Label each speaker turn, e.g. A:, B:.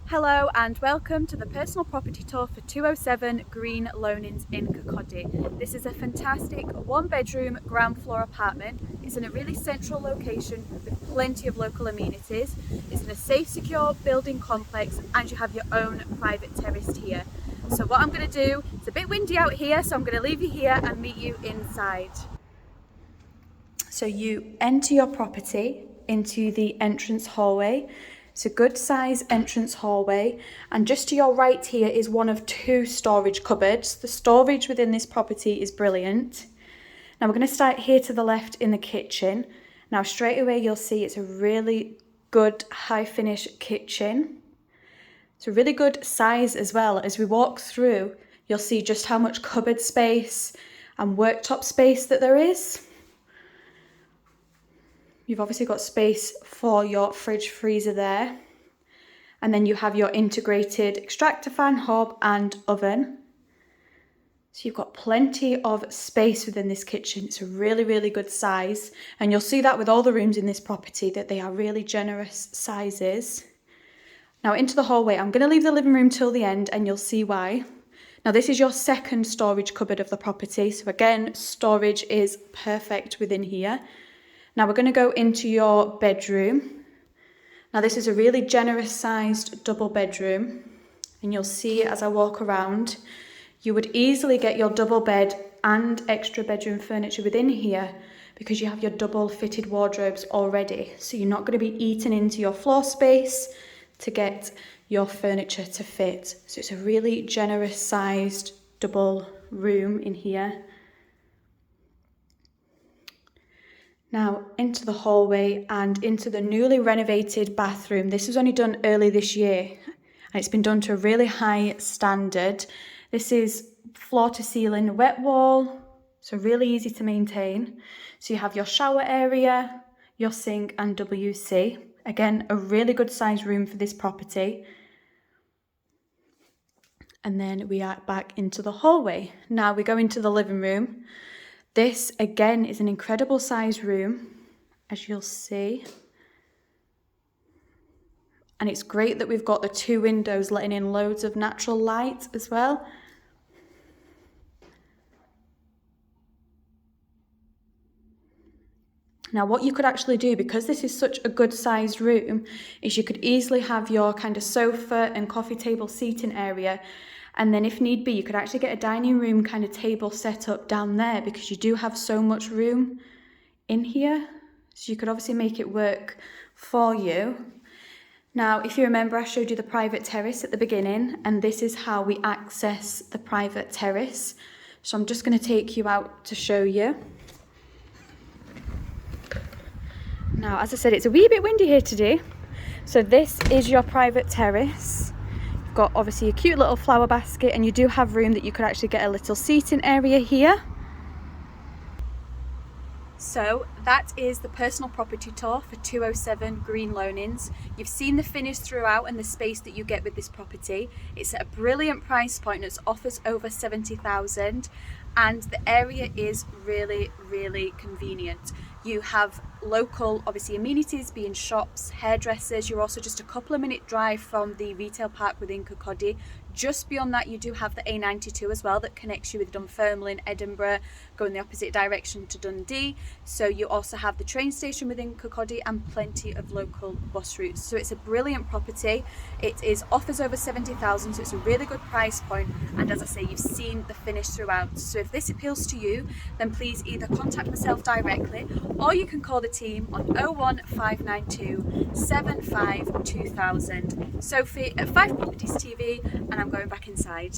A: Hello and welcome to the personal property tour for 207 Greenloanings in Kirkcaldy. This is a fantastic one-bedroom ground floor apartment. It's in a really central location with plenty of local amenities. It's in a safe, secure building complex and you have your own private terrace here. So what I'm going to do, it's a bit windy out here, so I'm going to leave you here and meet you inside. So you enter your property into the entrance hallway. It's a good size entrance hallway, and just to your right here is one of two storage cupboards. The storage within this property is brilliant. Now we're going to start here to the left in the kitchen. Now straight away you'll see it's a really good high finish kitchen. It's a really good size as well. As we walk through, you'll see just how much cupboard space and worktop space that there is. You've obviously got space for your fridge freezer there. And then you have your integrated extractor fan hob and oven. So you've got plenty of space within this kitchen. It's a really, really good size. And you'll see that with all the rooms in this property, that they are really generous sizes. Now into the hallway, I'm going to leave the living room till the end and you'll see why. Now this is your second storage cupboard of the property. So again, storage is perfect within here. Now we're going to go into your bedroom. Now this is a really generous sized double bedroom, and you'll see as I walk around, you would easily get your double bed and extra bedroom furniture within here because you have your double fitted wardrobes already. So you're not going to be eating into your floor space to get your furniture to fit. So it's a really generous sized double room in here. Now into the hallway and into the newly renovated bathroom. This was only done early this year and it's been done to a really high standard. This is floor to ceiling wet wall, so really easy to maintain. So you have your shower area, your sink and WC. Again, a really good size room for this property. And then we are back into the hallway. Now we go into the living room. This again is an incredible size room, as you'll see. And it's great that we've got the two windows letting in loads of natural light as well. Now what you could actually do, because this is such a good sized room, is you could easily have your kind of sofa and coffee table seating area. And then if need be, you could actually get a dining room kind of table set up down there because you do have so much room in here. So you could obviously make it work for you. Now, if you remember, I showed you the private terrace at the beginning, and this is how we access the private terrace. So I'm just going to take you out to show you. Now, as I said, it's a wee bit windy here today. So this is your private terrace. Got obviously a cute little flower basket, and you do have room that you could actually get a little seating area here. So that is the personal property tour for 207 Greenloanings. You've seen the finish throughout and the space that you get with this property. It's at a brilliant price point. It offers over 70,000 and the area is really, really convenient. You have local, obviously, amenities being shops, hairdressers. You're also just a couple of minute drive from the retail park within Kirkcaldy. Just beyond that, you do have the A92 as well that connects you with Dunfermline, Edinburgh, going the opposite direction to Dundee. So you also have the train station within Kirkcaldy and plenty of local bus routes. So it's a brilliant property. It is offers over 70,000, so it's a really good price point. And as I say, you've seen the finish throughout. So if this appeals to you, then please either contact myself directly or you can call the team on 01592 75 2000. Sophie at 5 Properties TV, and I'm going back inside.